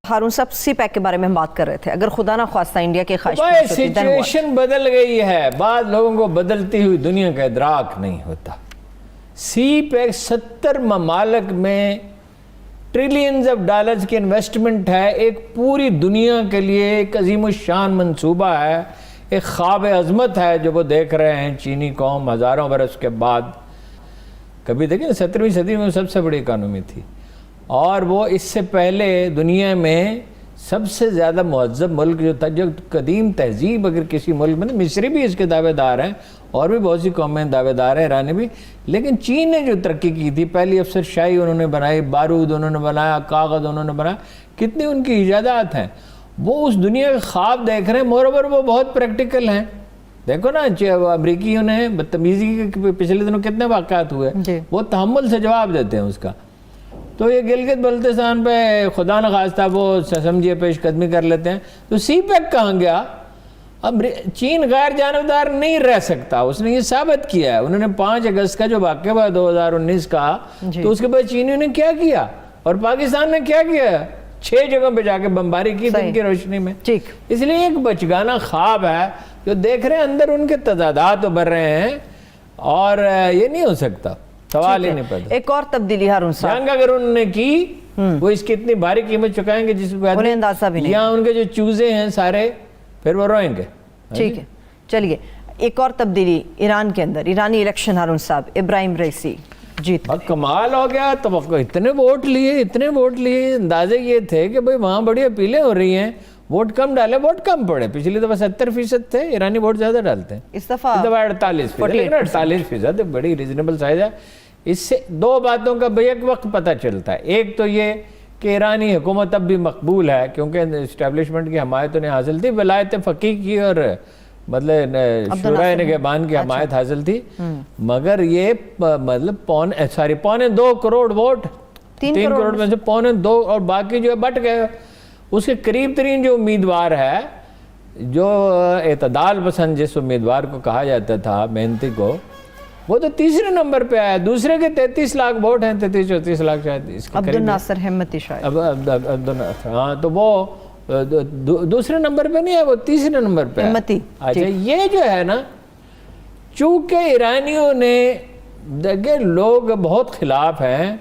ہارون صاحب سی پیک کے بارے میں ہم بات کر رہے تھے، اگر خدا نہ خواستہ انڈیا کے خواہش سچویشن بدل گئی ہے، بعض لوگوں کو بدلتی ہوئی دنیا کا ادراک نہیں ہوتا۔ سی پیک 70 ممالک میں ٹریلینز آف ڈالرز کی انویسٹمنٹ ہے، ایک پوری دنیا کے لیے ایک عظیم الشان منصوبہ ہے، ایک خواب عظمت ہے جو وہ دیکھ رہے ہیں چینی قوم ہزاروں برس کے بعد۔ کبھی دیکھیں 17ویں صدی میں سب سے بڑی اکانومی تھی، اور وہ اس سے پہلے دنیا میں سب سے زیادہ مہذب ملک جو تھا، جو قدیم تہذیب اگر کسی ملک میں، مصری بھی اس کے دعوے دار ہیں اور بھی بہت سی قومیں دعوے دار ہیں، ایرانی بھی، لیکن چین نے جو ترقی کی تھی، پہلی افسر شاہی انہوں نے بنائی، بارود انہوں نے بنایا، کاغذ انہوں نے بنایا، کتنی ان کی ایجادات ہیں، وہ اس دنیا کا خواب دیکھ رہے ہیں۔ مور اوور وہ بہت پریکٹیکل ہیں۔ دیکھو نا امریکیوں نے بدتمیزی کے پچھلے دنوں کتنے واقعات ہوئے، وہ تحمل سے جواب دیتے ہیں اس کا۔ تو یہ گلگت بلتستان پہ خدا نخواستہ وہ سمجھیے پیش قدمی کر لیتے ہیں، تو سی پیک کہاں گیا؟ اب چین غیر جانبدار نہیں رہ سکتا، اس نے یہ ثابت کیا ہے۔ انہوں نے 5 اگست کا جو واقعہ ہوا 2019 کا، تو اس کے بعد چینیوں نے کیا کیا اور پاکستان نے کیا کیا؟ 6 جگہوں پہ جا کے بمباری کی دن کی روشنی میں۔ اس لیے ایک بچگانہ خواب ہے جو دیکھ رہے ہیں، اندر ان کے تضادات ابھر رہے ہیں، اور یہ نہیں ہو سکتا، سوال ہی نہیں پیدا۔ ایک اور تبدیلی ہارون صاحب، جنگ اگر انہوں نے کی، وہ اس کی اتنی بھاری قیمت چکائیں گے جس کو انہیں اندازہ بھی نہیں، یا ان کے جو چوزے ہیں سارے پھر وہ روئیں گے۔ ٹھیک ہے، چلیے ایک اور تبدیلی ایران کے اندر، ایرانی الیکشن ہارون صاحب، ابراہیم رئیسی جیت، کمال ہو گیا۔ توقع اتنے ووٹ لیے، اندازے یہ تھے کہ بھئی وہاں بڑی اپیلیں ہو رہی ہیں، ووٹ کم ڈالے، ووٹ کم پڑے۔ پچھلی دفعہ 70% تھے، ایرانی ووٹ زیادہ ڈالتے ہیں، اس دفعہ 48%، 48% بڑی ریزنیبل سائز ہے۔ اس سے 2 باتوں کا بیک وقت پتہ چلتا ہے، ایک تو یہ کہ ایرانی حکومت اب بھی مقبول ہے، کیونکہ اسٹیبلشمنٹ کی حمایت انہیں حاصل تھی، ولایت فقیہ کی اور مطلب شورائے نگہبان کی حمایت حاصل تھی، مگر یہ مطلب 2.25 کروڑ ووٹ، 3 کروڑ میں سے 2.25، اور باقی جو ہے بٹ گئے۔ اس کے قریب ترین جو امیدوار ہے، جو اعتدال پسند جس امیدوار کو کہا جاتا تھا، محنتی کو، وہ تو 3رے نمبر پہ آیا، دوسرے کے 33 لاکھ ووٹ ہیں، 33-34 لاکھ شاید اس کے قریب۔ عبدالناصر ہمتی شاید، ہاں، تو وہ دوسرے نمبر پہ نہیں ہے، وہ 3رے نمبر پہ ہے۔ اچھا، یہ جو ہے نا، چونکہ ایرانیوں نے دیکھیں لوگ بہت خلاف ہیں،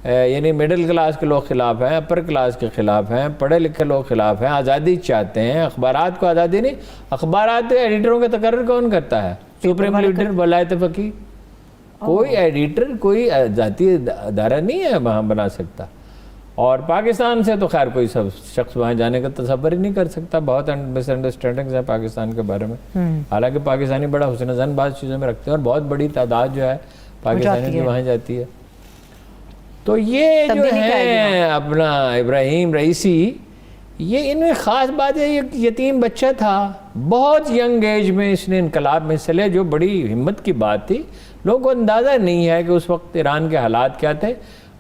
یعنی مڈل کلاس کے لوگ خلاف ہیں، اپر کلاس کے خلاف ہیں، پڑھے لکھے لوگ خلاف ہیں، آزادی چاہتے ہیں، اخبارات کو آزادی نہیں، اخبارات ایڈیٹروں کا تقرر کون کرتا ہے؟ سپریم لیڈر، ولایت فقیہ۔ کوئی ایڈیٹر، کوئی ذاتی ادارہ نہیں ہے وہاں بنا سکتا، اور پاکستان سے تو خیر کوئی شخص وہاں جانے کا تصور ہی نہیں کر سکتا۔ بہت مس انڈرسٹینڈنگز ہیں پاکستان کے بارے میں، حالانکہ پاکستانی بڑا حسن ظن بعض چیزوں میں رکھتے ہیں، اور بہت بڑی تعداد جو ہے پاکستانی کی وہاں جاتی ہے۔ تو یہ جو ہے اپنا ابراہیم رئیسی، یہ ان میں خاص بات ہے، یہ یتیم بچہ تھا، بہت ینگ ایج میں اس نے انقلاب میں حصہ لیا، جو بڑی ہمت کی بات تھی۔ لوگوں کو اندازہ نہیں ہے کہ اس وقت ایران کے حالات کیا تھے۔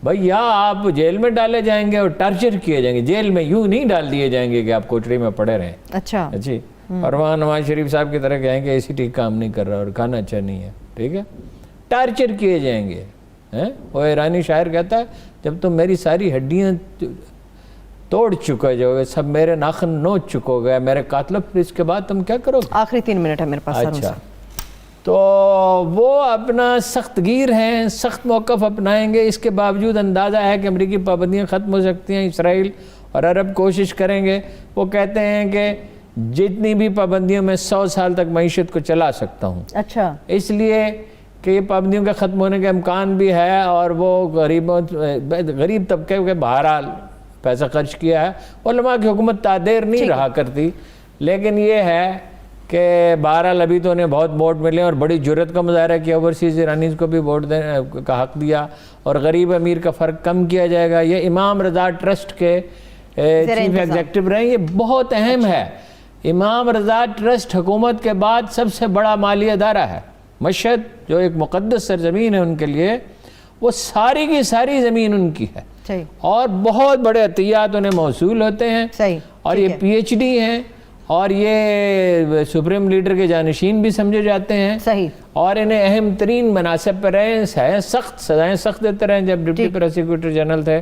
بھائی یا آپ جیل میں ڈالے جائیں گے اور ٹارچر کیے جائیں گے، جیل میں یوں نہیں ڈال دیے جائیں گے کہ آپ کوٹری میں پڑے رہیں۔ اچھا جی، اور وہاں نواز شریف صاحب کی طرح کہیں گے اے سی ٹھیک کام نہیں کر رہا اور کھانا اچھا نہیں ہے، ٹھیک ہے، ٹارچر کیے جائیں گے۔ وہ ایرانی شاعر کہتا ہے، جب تم میری ساری ہڈیاں توڑ چکے جو گے، سب میرے ناخن نوچ چکو گے میرے قاتلوں، پھر اس کے بعد تم کیا کرو گے؟ آخری 3 منٹ ہے میرے پاس۔ اچھا، تو وہ اپنا سخت گیر ہیں، سخت موقف اپنائیں گے، اس کے باوجود اندازہ ہے کہ امریکی پابندیاں ختم ہو سکتی ہیں، اسرائیل اور عرب کوشش کریں گے۔ وہ کہتے ہیں کہ جتنی بھی پابندیوں میں 100 سال تک معیشت کو چلا سکتا ہوں۔ اچھا، اس لیے کہ یہ پابندیوں کے ختم ہونے کا امکان بھی ہے، اور وہ غریب طبقے کے بہرحال پیسہ خرچ کیا ہے۔ علماء کی حکومت تعدیر نہیں رہا کرتی، لیکن یہ ہے کہ بہرحال ابھی تو انہیں بہت ووٹ ملے اور بڑی جرت کا مظاہرہ کیا، اوورسیز ایرانیز کو بھی ووٹ دینے کا حق دیا، اور غریب امیر کا فرق کم کیا جائے گا۔ یہ امام رضا ٹرسٹ کے چیف ایگزیکٹو رہے ہیں، یہ بہت اہم ہے۔ امام رضا ٹرسٹ حکومت کے بعد سب سے بڑا مالی ادارہ ہے۔ مشہد جو ایک مقدس سرزمین ہے ان کے لیے، وہ ساری کی ساری زمین ان کی ہے، اور بہت بڑے عطیات انہیں موصول ہوتے ہیں، اور یہ پی ایچ ڈی ہیں، اور یہ سپریم لیڈر کے جانشین بھی سمجھے جاتے ہیں، اور انہیں اہم ترین مناصب پر رہے ہیں، سزائیں سخت دیتے رہے۔ جب ڈپٹی پروسیکیوٹر جنرل تھے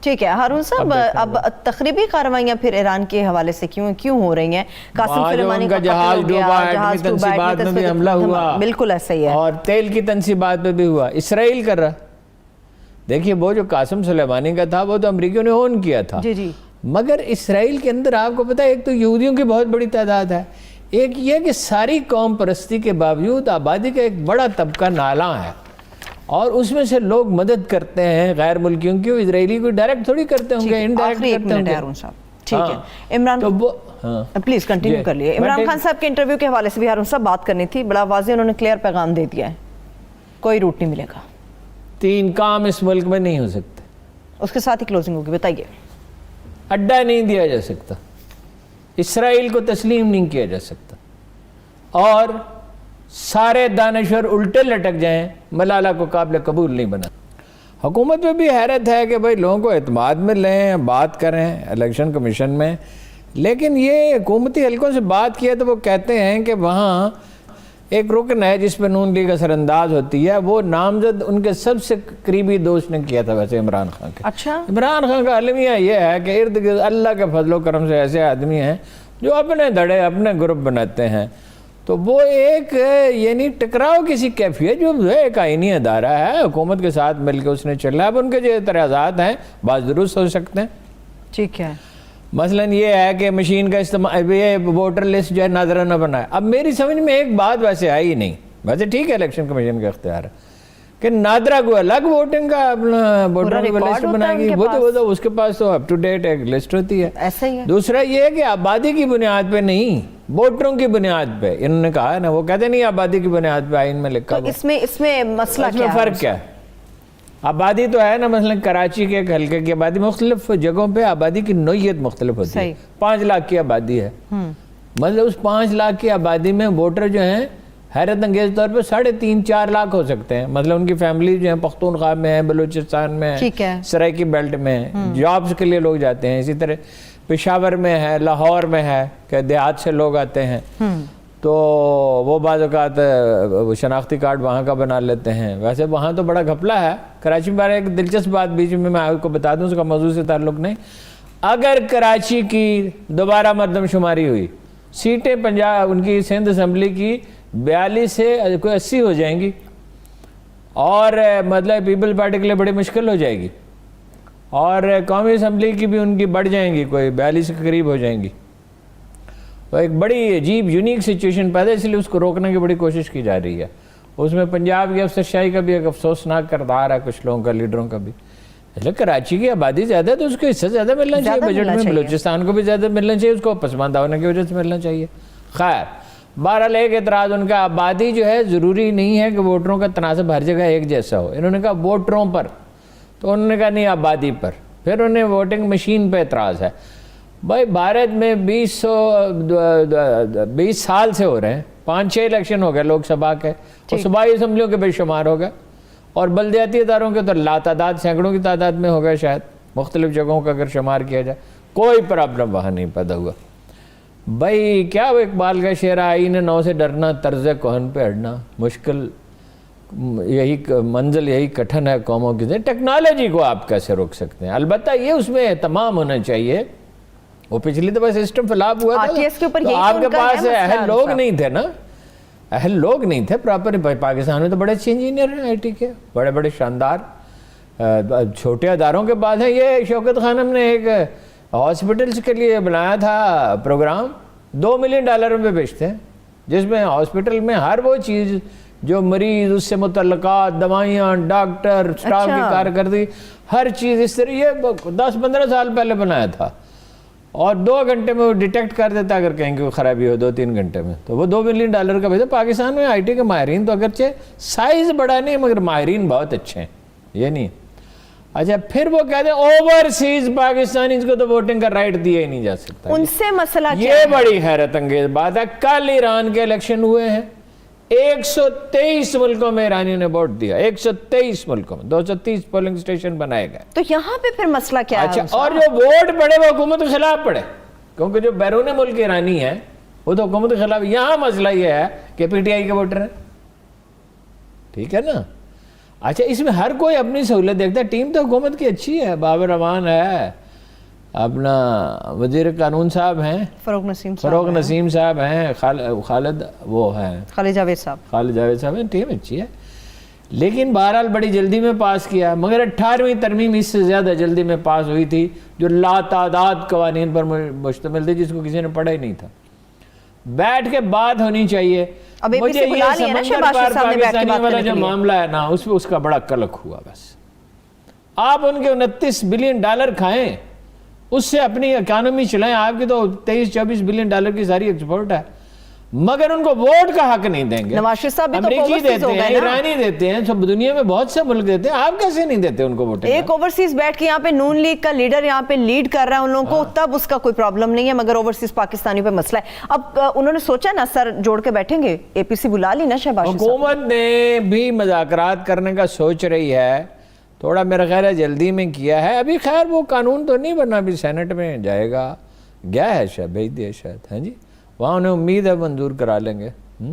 ٹھیک ہے ہارون صاحب، اب تخریبی کارروائیاں پھر ایران کے حوالے سے کیوں ہو رہی ہیں؟ قاسم سلیمانی کا جہاز ڈوبا، ایٹمی تنصیبات میں بھی حملہ ہوا، بالکل ایسا ہی ہے، اور تیل کی تنصیبات میں بھی ہوا، اسرائیل کر رہا. دیکھیے وہ جو قاسم سلیمانی کا تھا وہ تو امریکیوں نے اون کیا تھا، جی جی، مگر اسرائیل کے اندر آپ کو پتہ ہے ایک تو یہودیوں کی بہت بڑی تعداد ہے، ایک یہ کہ ساری قوم پرستی کے باوجود آبادی کا ایک بڑا طبقہ نالاں ہے، اور اس میں سے لوگ مدد کرتے ہیں غیر ملکیوں کی. اسرائیلی کو ڈائریکٹ تھوڑی کرتے ہوں گے، انڈائریکٹ آخری ایک کرتے ہوں منٹ ہے گے. ہارون صاحب. ٹھیک ہے، عمران تو وہ پلیز کنٹینیو کر لیے. عمران خان صاحب کے انٹرویو کے حوالے سے بھی ہارون صاحب بات کرنی تھی، بڑا واضح انہوں نے کلیئر پیغام دے دیا ہے، کوئی روٹ نہیں ملے گا، 3 کام اس ملک میں نہیں ہو سکتے. اس کے ساتھ ہی کلوزنگ ہوگی. بتائیے. اڈا نہیں دیا جا سکتا، اسرائیل کو تسلیم نہیں کیا جا سکتا، اور سارے دانشور الٹے لٹک جائیں ملالہ کو قابل قبول نہیں بنا. حکومت میں بھی حیرت ہے کہ بھائی لوگوں کو اعتماد میں لیں، بات کریں الیکشن کمیشن میں، لیکن یہ حکومتی حلقوں سے بات کیا تو وہ کہتے ہیں کہ وہاں ایک رکن ہے جس پہ نون لیگ اثر انداز ہوتی ہے، وہ نامزد ان کے سب سے قریبی دوست نے کیا تھا ویسے عمران خان کے. اچھا، عمران خان کا المیہ یہ ہے کہ ارد گرد اللہ کے فضل و کرم سے ایسے آدمی ہیں جو اپنے دھڑے اپنے گروپ بناتے ہیں، تو وہ ایک یعنی ٹکراؤ کسی کیفیت جو ہے ایک آئینی ادارہ ہے، حکومت کے ساتھ مل کے اس نے چل رہا ہے. اب ان کے جو اعتراضات ہیں بعض درست ہو سکتے ہیں. ٹھیک ہے. مثلاً یہ ہے کہ مشین کا استعمال، یہ ووٹر لسٹ جو ہے ناظرانہ بنایا. اب میری سمجھ میں ایک بات ویسے آئی نہیں، ویسے ٹھیک ہے الیکشن کمیشن کا اختیار ہے کہ نادرا کو الگ ووٹنگ کا اپنا ووٹر لسٹ بنائے گی، وہ تو اس کے پاس تو اپ ٹو ڈیٹ ایک لسٹ ہوتی ہے. ایسا ہی ہے. دوسرا یہ ہے کہ آبادی کی بنیاد پہ نہیں، ووٹروں کی بنیاد پہ انہوں نے کہا ہے نا، وہ کہتے نہیں آبادی کی بنیاد پہ آئین میں لکھا ہوا. اس میں مسئلہ اس میں فرق کیا ہے؟ آبادی تو ہے نا، مثلا کراچی کے ایک حلقے کی آبادی مختلف جگہوں پہ آبادی کی نوعیت مختلف ہوتی ہے. 5 لاکھ کی آبادی ہے، مطلب اس 5 لاکھ کی آبادی میں ووٹر جو ہیں حیرت انگیز طور پہ 3.5-4 لاکھ ہو سکتے ہیں. مطلب ان کی فیملی جو ہیں پختونخوا میں ہیں، بلوچستان میں ہیں، سرائکی بیلٹ میں ہیں، جابز کے لیے لوگ جاتے ہیں. اسی طرح پشاور میں ہے، لاہور میں ہے کہ دیہات سے لوگ آتے ہیں، تو وہ بعض اوقات شناختی کارڈ وہاں کا بنا لیتے ہیں. ویسے وہاں تو بڑا گھپلا ہے. کراچی میں ایک دلچسپ بات بیچ میں آپ کو بتا دوں، اس کا موضوع سے تعلق نہیں. اگر کراچی کی دوبارہ مردم شماری ہوئی، سیٹیں پنجاب ان کی سندھ اسمبلی کی 42 سے کوئی 80 ہو جائیں گی، اور مطلب پیپل پارٹی کے لیے بڑی مشکل ہو جائے گی، اور قومی اسمبلی کی بھی ان کی بڑھ جائیں گی، کوئی 42 کے قریب ہو جائیں گی. تو ایک بڑی عجیب یونیک سچویشن پیدا، اس لیے اس کو روکنے کی بڑی کوشش کی جا رہی ہے. اس میں پنجاب کی افسرشاہی کا بھی ایک افسوسناک کردار ہے، کچھ لوگوں کا، لیڈروں کا بھی. اس لیے کراچی کی آبادی زیادہ ہے تو اس کو حصہ زیادہ ملنا چاہیے بجٹ میں، بلوچستان کو بھی زیادہ ملنا چاہیے، اس کو پسماندہ ہونے کی وجہ سے ملنا چاہیے. خیر، بہرحال ایک اعتراض ان کا، آبادی جو ہے ضروری نہیں ہے کہ ووٹروں کا تناسب ہر جگہ ایک جیسا ہو. انہوں نے کہا ووٹروں پر، تو انہوں نے کہا نہیں آبادی پر. پھر انہیں ووٹنگ مشین پہ اعتراض ہے. بھائی بھارت میں 20 سال سے ہو رہے ہیں، 5-6 الیکشن ہو گئے لوک سبھا کے، اور صوبائی اسمبلیوں کے بے شمار ہو گئے، اور بلدیاتی اداروں کے تو لاتعداد سینکڑوں کی تعداد میں ہو گئے شاید، مختلف جگہوں کا اگر شمار کیا جائے. کوئی پرابلم وہاں نہیں پیدا ہوا. بھائی کیا وہ اقبال کا شعر، آئین نو سے ڈرنا، طرز کہن پہ اڑنا، مشکل یہی منزل یہی کٹھن ہے قوموں کی. ٹیکنالوجی کو آپ کیسے روک سکتے ہیں؟ البتہ یہ اس میں اہتمام ہونا چاہیے. وہ پچھلی دفعہ سسٹم فلاب ہوا تھا تو آپ کے پاس اہل لوگ نہیں تھے نا، اہل لوگ نہیں تھے پراپر. پاکستان میں تو بڑے اچھے انجینئر ہیں آئی ٹی کے، بڑے بڑے شاندار، چھوٹے اداروں کے بعد ہیں. یہ شوکت خانم نے ایک ہاسپٹلس کے لیے بنایا تھا پروگرام، $2 ملین میں بیچتے ہیں، جس میں ہاسپٹل میں ہر وہ چیز جو مریض، اس سے متعلقات، دوائیاں، ڈاکٹر، سٹاف کی کارکردگی، ہر چیز اس طرح. یہ 10-15 سال پہلے بنایا تھا، اور 2 گھنٹے میں وہ ڈیٹیکٹ کر دیتا اگر کہیں کوئی خرابی ہو، 2-3 گھنٹے میں. تو وہ $2 ملین کا بھیجا. پاکستان میں آئی ٹی کے ماہرین تو اگرچہ سائز بڑا نہیں مگر ماہرین بہت اچھے ہیں، یہ نہیں. اچھا پھر وہ کہتے ہیں اوورسیز پاکستانیز کو تو ووٹنگ کا رائٹ دیا ہی نہیں جا سکتا. ان سے مسئلہ کیا ہے؟ یہ بڑی حیرت انگیز بات ہے. کل ایران کے الیکشن ہوئے ہیں، 123 ملکوں میں ایرانیوں نے ووٹ دیا، 123 ملکوں میں 230 پولنگ سٹیشن بنائے گئے. تو یہاں پہ پھر مسئلہ کیا ہے؟ اچھا، اور جو ووٹ پڑے وہ حکومت کے خلاف پڑے، کیونکہ جو بیرون ملک ایرانی ہیں وہ تو حکومت کے خلاف. یہاں مسئلہ یہ ہے کہ پی ٹی آئی کے ووٹر ہیں، ٹھیک ہے نا. اچھا اس میں ہر کوئی اپنی سہولت دیکھتا ہے. ٹیم تو حکومت کی اچھی ہے, بابر رحمان ہے, اپنا وزیر قانون صاحب ہیں, فروغ نسیم صاحب ہیں, خالد وہ ہیں, خالد جاوید صاحب ہیں, ٹیم اچھی ہے. لیکن بہرحال بڑی جلدی میں پاس کیا, مگر 18ویں ترمیم اس سے زیادہ جلدی میں پاس ہوئی تھی جو لاتعداد قوانین پر مشتمل تھی جس کو کسی نے پڑھا ہی نہیں تھا. بیٹھ کے بات ہونی چاہیے. مجھے یہ سمندر پار پاکستانی والا جو معاملہ ہے نا اس کا بڑا کلک ہوا. بس آپ ان کے 29 بلین ڈالر کھائیں, اس سے اپنی اکانومی چلائیں, آپ کی تو 23-24 بلین ڈالر کی ساری ایکسپورٹ ہے, مگر ان کو ووٹ کا حق نہیں دیں گے. نواز شریف صاحب بھی تو امریکی دیتے ہیں, ایرانی دیتے ہیں, سب دنیا میں بہت سے ملک دیتے ہیں, آپ کیسے نہیں دیتے ان کو ووٹ؟ ایک اوورسیز بیٹھ کے یہاں پہ نون لیگ کا لیڈر یہاں پہ لیڈ کر رہا ہے ان لوگوں کو, تب اس کا کوئی پرابلم نہیں ہے, مگر اوورسیز پاکستانیوں پہ مسئلہ ہے. اب انہوں نے سوچا نا سر جوڑ کے بیٹھیں گے, اے پی سی بلا لی نا شہباز شریف صاحب. حکومت نے بھی مذاکرات کرنے کا سوچ رہی ہے, تھوڑا میرا خیال ہے جلدی میں کیا ہے. ابھی خیر وہ قانون تو نہیں بنا, ابھی سینٹ میں جائے گا, گیا ہے شاید, بھیج دیا شاید, ہاں جی, وہاں انہیں امید ہے منظور کرا لیں گے.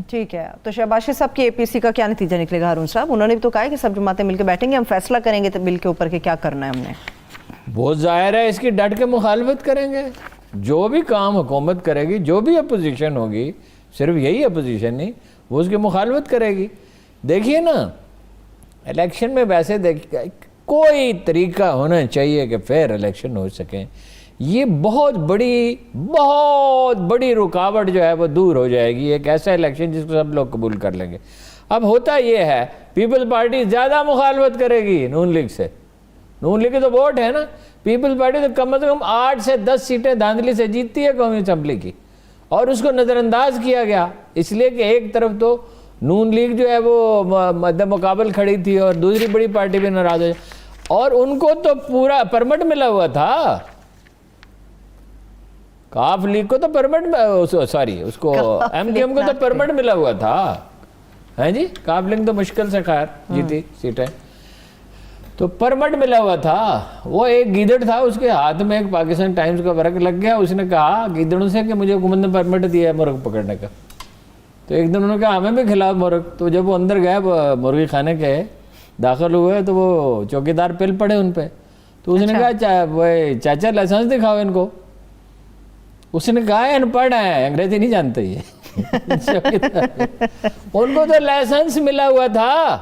ٹھیک ہے, تو شہباز شریف صاحب کی اے پی سی کا کیا نتیجہ نکلے گا ہارون صاحب؟ انہوں نے بھی تو کہا ہے کہ سب جماعتیں مل کے بیٹھیں گے, ہم فیصلہ کریں گے بل کے اوپر کہ کیا کرنا ہے ہم نے. بہت ظاہر ہے اس کی ڈٹ کے مخالفت کریں گے. جو بھی کام حکومت کرے گی, جو بھی اپوزیشن ہوگی, صرف یہی اپوزیشن نہیں, وہ اس کی مخالفت کرے گی. دیکھیے نا الیکشن میں ویسے کوئی طریقہ ہونا چاہیے کہ فیئر الیکشن ہو سکیں. یہ بہت بڑی رکاوٹ جو ہے وہ دور ہو جائے گی, ایک ایسا الیکشن جس کو سب لوگ قبول کر لیں گے. اب ہوتا یہ ہے پیپل پارٹی زیادہ مخالفت کرے گی نون لیگ سے. نون لیگ کی تو ووٹ ہے نا, پیپل پارٹی تو کم از کم 8 سے 10 سیٹیں دھاندلی سے جیتتی ہے قومی اسمبلی کی, اور اس کو نظر انداز کیا گیا اس لیے کہ ایک طرف تو نون لیگ جو ہے وہ مد مقابل کھڑی تھی اور دوسری بڑی پارٹی بھی ناراض ہو جائے, اور ان کو تو پورا پرمٹ ملا ہوا تھا. کاف لیگ کو تو پرمٹ, سوری اس کو ایم کیو ایم کو تو پرمٹ ملا ہوا تھا, ہیں جی. کاف لیگ تو مشکل سے خیر جیتی سیٹیں, تو پرمٹ ملا ہوا تھا. وہ ایک گیدڑ تھا, اس کے ہاتھ میں ایک پاکستان ٹائمز کا ورق لگ گیا, اس نے کہا گیدڑوں سے کہ مجھے حکومت نے پرمٹ دیا ہے مرغ پکڑنے کا. تو ایک دن انہوں نے کہا ہمیں بھی کھلاؤ مرغ. تو جب وہ اندر گئے مرغی خانے کے داخل ہوئے تو وہ چوکیدار پل پڑے ان پہ. تو اس نے کہا چاچا لائسنس دکھاؤ ان کو. اس نے کہا ان پڑھ ہیں, انگریزی نہیں جانتے یہ. ان کو تو لائسنس ملا ہوا تھا.